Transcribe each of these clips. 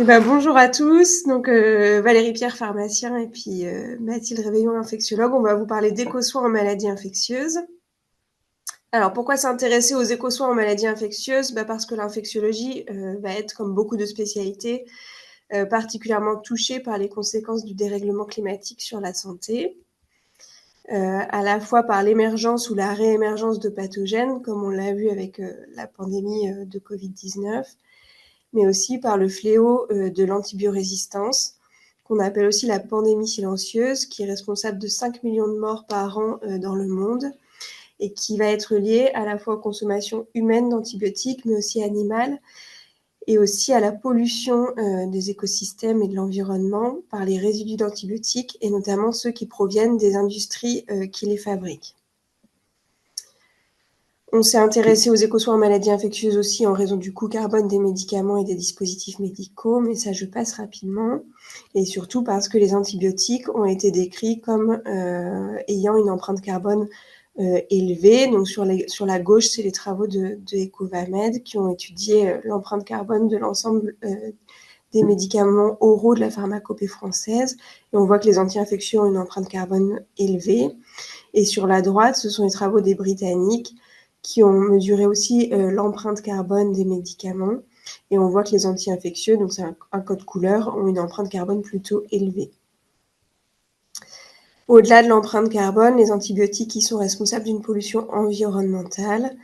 Bonjour à tous. Donc, Valérie Pierre, pharmacien, et puis Mathilde Réveillon, infectiologue. On va vous parler d'éco-soins en maladies infectieuses. Alors, pourquoi s'intéresser aux éco-soins en maladies infectieuses? Parce que l'infectiologie va être, comme beaucoup de spécialités, particulièrement touchée par les conséquences du dérèglement climatique sur la santé, à la fois par l'émergence ou la réémergence de pathogènes, comme on l'a vu avec la pandémie de Covid-19, mais aussi par le fléau de l'antibiorésistance, qu'on appelle aussi la pandémie silencieuse, qui est responsable de 5 millions de morts par an dans le monde, et qui va être liée à la fois aux consommations humaines d'antibiotiques, mais aussi animales, et aussi à la pollution des écosystèmes et de l'environnement par les résidus d'antibiotiques, et notamment ceux qui proviennent des industries qui les fabriquent. On s'est intéressé aux éco-soins en maladies infectieuses aussi en raison du coût carbone des médicaments et des dispositifs médicaux, mais ça je passe rapidement, et surtout parce que les antibiotiques ont été décrits comme ayant une empreinte carbone élevée. Donc sur la gauche, c'est les travaux de Ecovamed qui ont étudié l'empreinte carbone de l'ensemble des médicaments oraux de la pharmacopée française, et on voit que les anti-infectieux ont une empreinte carbone élevée. Et sur la droite, ce sont les travaux des Britanniques qui ont mesuré aussi l'empreinte carbone des médicaments. Et on voit que les anti-infectieux, donc c'est un code couleur, ont une empreinte carbone plutôt élevée. Au-delà de l'empreinte carbone, les antibiotiques qui sont responsables d'une pollution environnementale.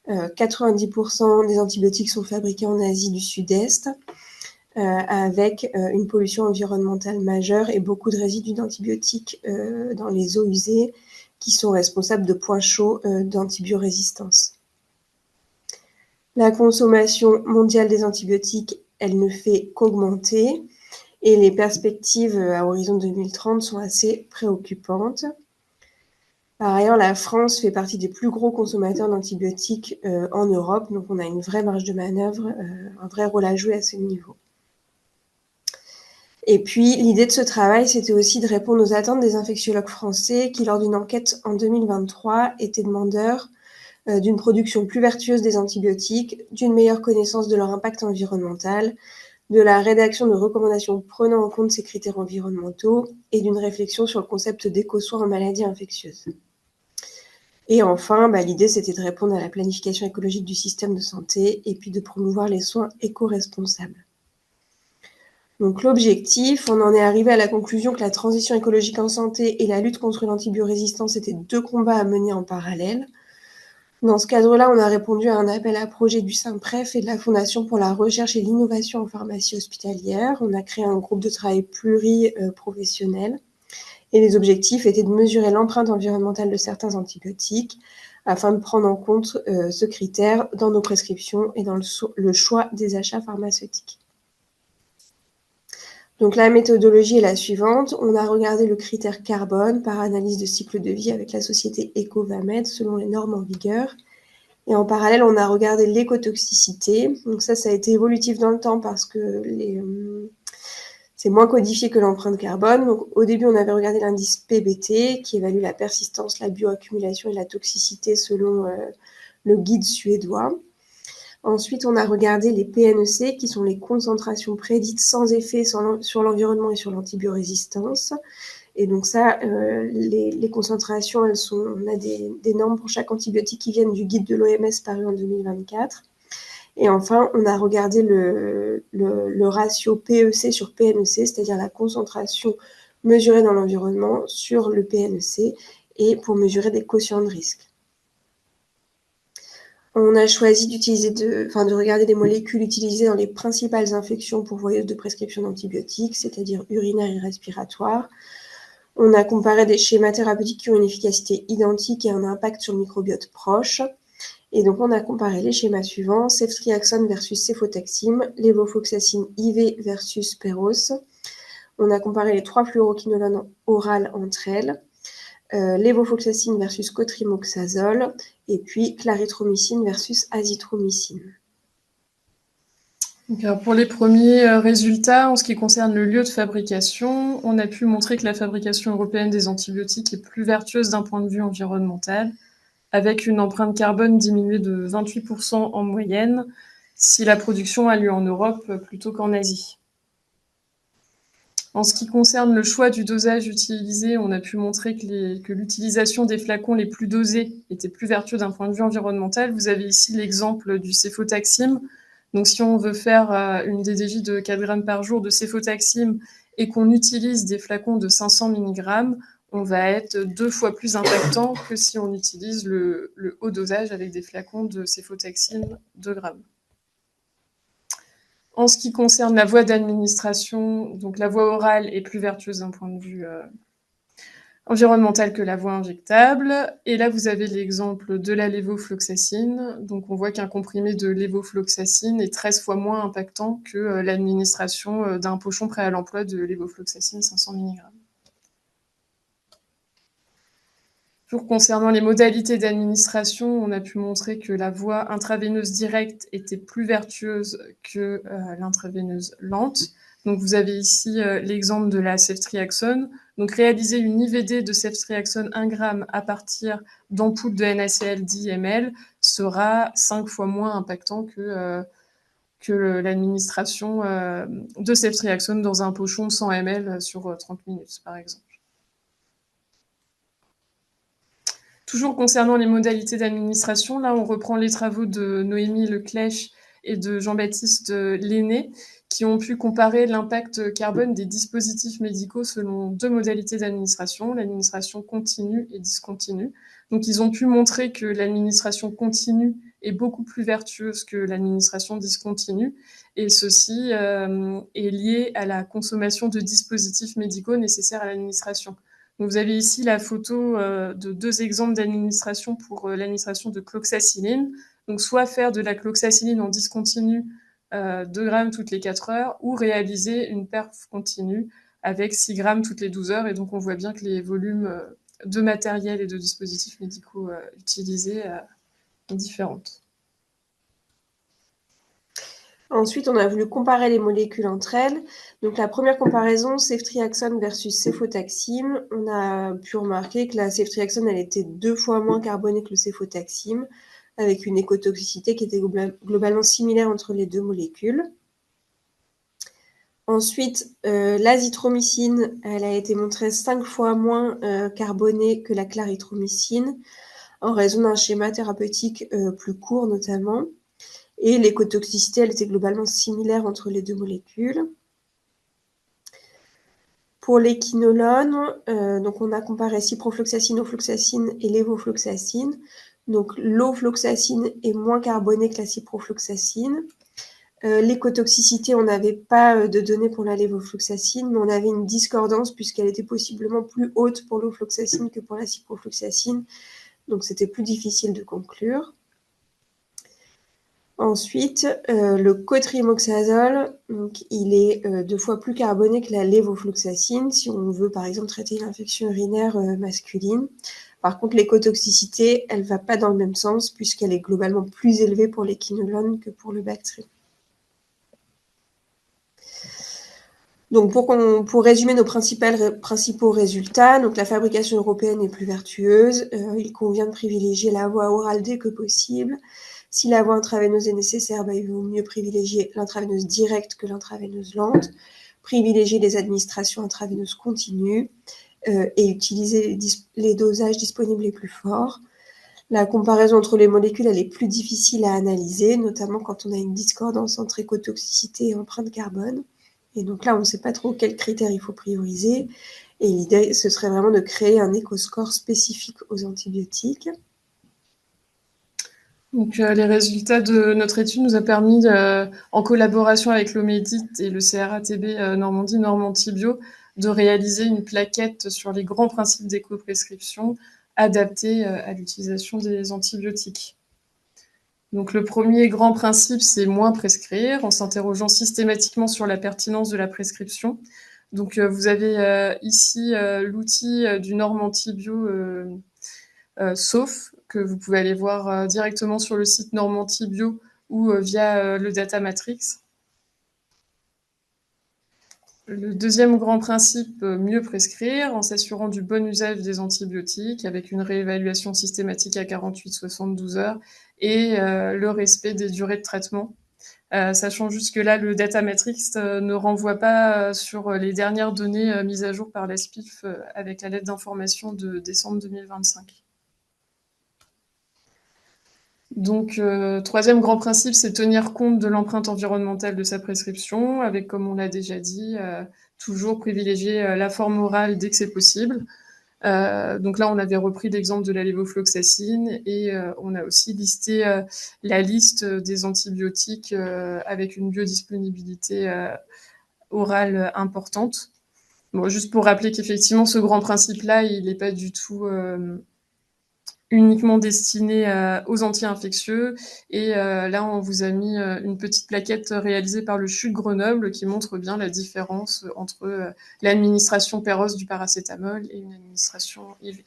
90% des antibiotiques sont fabriqués en Asie du Sud-Est, avec une pollution environnementale majeure et beaucoup de résidus d'antibiotiques dans les eaux usées, qui sont responsables de points chauds d'antibiorésistance. La consommation mondiale des antibiotiques, elle ne fait qu'augmenter, et les perspectives à horizon 2030 sont assez préoccupantes. Par ailleurs, la France fait partie des plus gros consommateurs d'antibiotiques en Europe, donc on a une vraie marge de manœuvre, un vrai rôle à jouer à ce niveau. Et puis, l'idée de ce travail, c'était aussi de répondre aux attentes des infectiologues français qui, lors d'une enquête en 2023, étaient demandeurs d'une production plus vertueuse des antibiotiques, d'une meilleure connaissance de leur impact environnemental, de la rédaction de recommandations prenant en compte ces critères environnementaux et d'une réflexion sur le concept d'éco-soins en maladies infectieuses. Et enfin, l'idée, c'était de répondre à la planification écologique du système de santé et puis de promouvoir les soins éco-responsables. Donc l'objectif, on en est arrivé à la conclusion que la transition écologique en santé et la lutte contre l'antibiorésistance étaient deux combats à mener en parallèle. Dans ce cadre-là, on a répondu à un appel à projet du SINPREF et de la Fondation pour la recherche et l'innovation en pharmacie hospitalière. On a créé un groupe de travail pluriprofessionnel. Et les objectifs étaient de mesurer l'empreinte environnementale de certains antibiotiques afin de prendre en compte ce critère dans nos prescriptions et dans le choix des achats pharmaceutiques. Donc la méthodologie est la suivante. On a regardé le critère carbone par analyse de cycle de vie avec la société Ecovamed selon les normes en vigueur. Et en parallèle, on a regardé l'écotoxicité. Donc ça a été évolutif dans le temps parce que c'est moins codifié que l'empreinte carbone. Donc au début, on avait regardé l'indice PBT qui évalue la persistance, la bioaccumulation et la toxicité selon le guide suédois. Ensuite, on a regardé les PNEC, qui sont les concentrations prédites sans effet sur l'environnement et sur l'antibiorésistance. Et donc ça, les concentrations, on a des normes pour chaque antibiotique qui viennent du guide de l'OMS paru en 2024. Et enfin, on a regardé le ratio PEC sur PNEC, c'est-à-dire la concentration mesurée dans l'environnement sur le PNEC, et pour mesurer des quotients de risque. On a choisi de regarder les molécules utilisées dans les principales infections pourvoyeuses de prescription d'antibiotiques, c'est-à-dire urinaires et respiratoires. On a comparé des schémas thérapeutiques qui ont une efficacité identique et un impact sur le microbiote proche. Et donc, on a comparé les schémas suivants: ceftriaxone versus céfotaxime, lévofloxacine IV versus Peros. On a comparé les 3 fluoroquinolones orales entre elles. Lévofloxacine versus cotrimoxazole, et puis clarithromycine versus azithromycine. Donc, pour les premiers résultats, en ce qui concerne le lieu de fabrication, on a pu montrer que la fabrication européenne des antibiotiques est plus vertueuse d'un point de vue environnemental, avec une empreinte carbone diminuée de 28% en moyenne, si la production a lieu en Europe plutôt qu'en Asie. En ce qui concerne le choix du dosage utilisé, on a pu montrer que l'utilisation des flacons les plus dosés était plus vertueux d'un point de vue environnemental. Vous avez ici l'exemple du céfotaxime. Donc, si on veut faire une DDJ de 4 grammes par jour de céfotaxime et qu'on utilise des flacons de 500 mg, on va être 2 fois plus impactant que si on utilise le haut dosage avec des flacons de céfotaxime 2 grammes. En ce qui concerne la voie d'administration, donc la voie orale est plus vertueuse d'un point de vue environnemental que la voie injectable. Et là, vous avez l'exemple de la lévofloxacine. Donc, on voit qu'un comprimé de lévofloxacine est 13 fois moins impactant que l'administration d'un pochon prêt à l'emploi de lévofloxacine 500 mg. Toujours concernant les modalités d'administration, on a pu montrer que la voie intraveineuse directe était plus vertueuse que l'intraveineuse lente. Donc vous avez ici l'exemple de la ceftriaxone. Donc réaliser une IVD de ceftriaxone 1 g à partir d'ampoules de NaCl 10 ml sera 5 fois moins impactant que l'administration de ceftriaxone dans un pochon de 100 ml sur 30 minutes, par exemple. Toujours concernant les modalités d'administration, là, on reprend les travaux de Noémie Leclèche et de Jean-Baptiste Lenné, qui ont pu comparer l'impact carbone des dispositifs médicaux selon 2 modalités d'administration, l'administration continue et discontinue. Donc, ils ont pu montrer que l'administration continue est beaucoup plus vertueuse que l'administration discontinue, et ceci est lié à la consommation de dispositifs médicaux nécessaires à l'administration. Donc, vous avez ici la photo de 2 exemples d'administration pour l'administration de cloxacilline. Donc, soit faire de la cloxacilline en discontinu 2 grammes toutes les 4 heures, ou réaliser une perf continue avec 6 grammes toutes les 12 heures. Et donc, on voit bien que les volumes de matériel et de dispositifs médicaux utilisés sont différentes. Ensuite, on a voulu comparer les molécules entre elles. Donc, la première comparaison, ceftriaxone versus céfotaxime. On a pu remarquer que la ceftriaxone, elle était 2 fois moins carbonée que le céfotaxime, avec une écotoxicité qui était globalement similaire entre les 2 molécules. Ensuite, l'azithromycine, elle a été montrée 5 fois moins carbonée que la clarithromycine, en raison d'un schéma thérapeutique plus court notamment. Et l'écotoxicité, elle était globalement similaire entre les 2 molécules. Pour les quinolones, donc on a comparé ciprofloxacine, ofloxacine et lévofloxacine. Donc l'ofloxacine est moins carbonée que la ciprofloxacine. L'écotoxicité, on n'avait pas de données pour la lévofloxacine, mais on avait une discordance puisqu'elle était possiblement plus haute pour l'ofloxacine que pour la ciprofloxacine. Donc c'était plus difficile de conclure. Ensuite, le cotrimoxazole, donc il est 2 fois plus carboné que la lévofloxacine si on veut par exemple traiter l'infection urinaire masculine. Par contre, l'écotoxicité, elle ne va pas dans le même sens puisqu'elle est globalement plus élevée pour les quinolones que pour le Bactrim. Donc pour résumer nos principaux résultats, donc la fabrication européenne est plus vertueuse, il convient de privilégier la voie orale dès que possible. Si la voie intraveineuse est nécessaire, il vaut mieux privilégier l'intraveineuse directe que l'intraveineuse lente, privilégier les administrations intraveineuses continues et utiliser les dosages disponibles les plus forts. La comparaison entre les molécules, elle est plus difficile à analyser, notamment quand on a une discordance entre écotoxicité et empreinte carbone. Et donc là, on ne sait pas trop quels critères il faut prioriser. Et l'idée, ce serait vraiment de créer un éco-score spécifique aux antibiotiques. Donc, les résultats de notre étude nous a permis, en collaboration avec l'OMEDIT et le CRATB Normandie Normantibio, de réaliser une plaquette sur les grands principes d'éco-prescription adaptés à l'utilisation des antibiotiques. Donc, le premier grand principe, c'est moins prescrire, en s'interrogeant systématiquement sur la pertinence de la prescription. Donc, vous avez ici l'outil du Normantibio sauf que vous pouvez aller voir directement sur le site Normantibio ou via le Data Matrix. Le deuxième grand principe, mieux prescrire en s'assurant du bon usage des antibiotiques avec une réévaluation systématique à 48-72 heures et le respect des durées de traitement sachant juste que là, le data matrix ne renvoie pas sur les dernières données mises à jour par la SPIF avec la lettre d'information de décembre 2025. Donc, troisième grand principe, c'est tenir compte de l'empreinte environnementale de sa prescription, avec, comme on l'a déjà dit, toujours privilégier la forme orale dès que c'est possible. Donc là, on avait repris l'exemple de la lévofloxacine et on a aussi listé la liste des antibiotiques avec une biodisponibilité orale importante. Bon, juste pour rappeler qu'effectivement, ce grand principe-là, il n'est pas du tout uniquement destiné aux anti-infectieux. Et là, on vous a mis une petite plaquette réalisée par le CHU de Grenoble qui montre bien la différence entre l'administration Péros du paracétamol et une administration IV.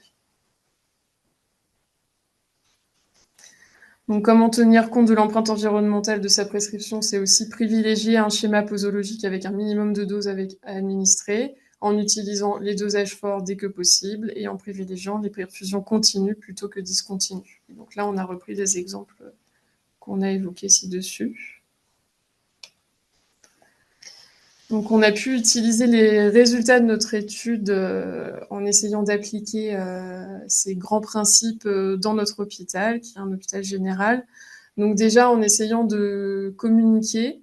Donc, comment tenir compte de l'empreinte environnementale de sa prescription, c'est aussi privilégier un schéma posologique avec un minimum de doses à administrer, en utilisant les dosages forts dès que possible et en privilégiant les perfusions continues plutôt que discontinues. Donc là, on a repris des exemples qu'on a évoqués ci-dessus. Donc, on a pu utiliser les résultats de notre étude en essayant d'appliquer ces grands principes dans notre hôpital, qui est un hôpital général. Donc déjà, en essayant de communiquer,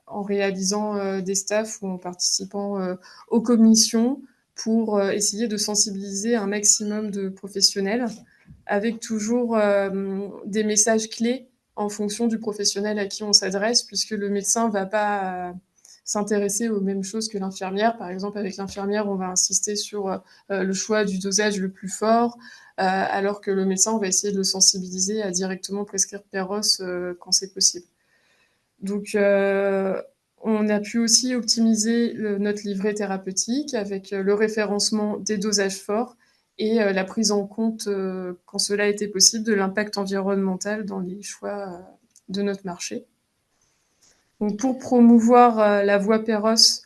en réalisant des staffs ou en participant aux commissions pour essayer de sensibiliser un maximum de professionnels, avec toujours des messages clés en fonction du professionnel à qui on s'adresse, puisque le médecin ne va pas s'intéresser aux mêmes choses que l'infirmière. Par exemple, avec l'infirmière, on va insister sur le choix du dosage le plus fort, alors que le médecin, on va essayer de le sensibiliser à directement prescrire Péros quand c'est possible. Donc, on a pu aussi optimiser notre livret thérapeutique avec le référencement des dosages forts et la prise en compte, quand cela était possible, de l'impact environnemental dans les choix de notre marché. Donc, pour promouvoir la voie Péros,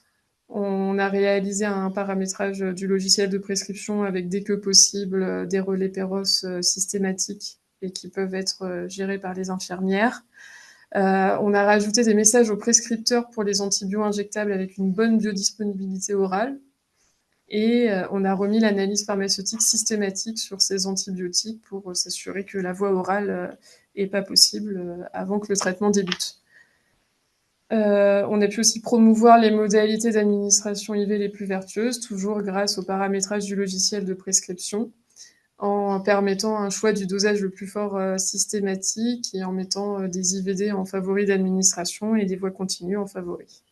on a réalisé un paramétrage du logiciel de prescription avec dès que possible des relais Péros systématiques et qui peuvent être gérés par les infirmières. On a rajouté des messages aux prescripteurs pour les antibiotiques injectables avec une bonne biodisponibilité orale. Et on a remis l'analyse pharmaceutique systématique sur ces antibiotiques pour s'assurer que la voie orale n'est pas possible avant que le traitement débute. On a pu aussi promouvoir les modalités d'administration IV les plus vertueuses, toujours grâce au paramétrage du logiciel de prescription, en permettant un choix du dosage le plus fort systématique et en mettant des IVD en favori d'administration et des voies continues en favori.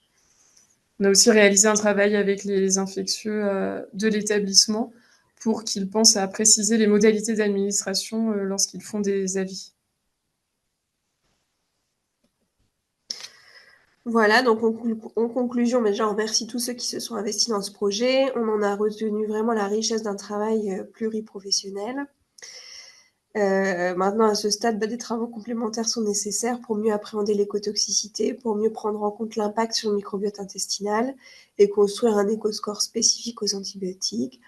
On a aussi réalisé un travail avec les infectieux de l'établissement pour qu'ils pensent à préciser les modalités d'administration lorsqu'ils font des avis. Voilà, donc en conclusion, déjà, on remercie tous ceux qui se sont investis dans ce projet. On en a retenu vraiment la richesse d'un travail pluriprofessionnel. Maintenant, à ce stade, des travaux complémentaires sont nécessaires pour mieux appréhender l'écotoxicité, pour mieux prendre en compte l'impact sur le microbiote intestinal et construire un éco-score spécifique aux antibiotiques.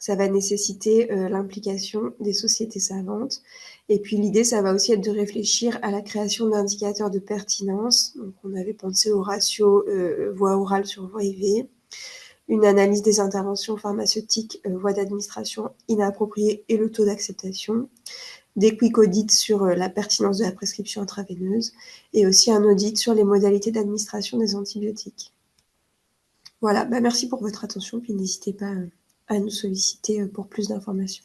Ça va nécessiter l'implication des sociétés savantes. Et puis l'idée, ça va aussi être de réfléchir à la création d'indicateurs de pertinence. Donc, on avait pensé au ratio voie orale sur voie IV, une analyse des interventions pharmaceutiques, voie d'administration inappropriée et le taux d'acceptation, des quick audits sur la pertinence de la prescription intraveineuse et aussi un audit sur les modalités d'administration des antibiotiques. Voilà, merci pour votre attention, puis n'hésitez pas à nous solliciter pour plus d'informations.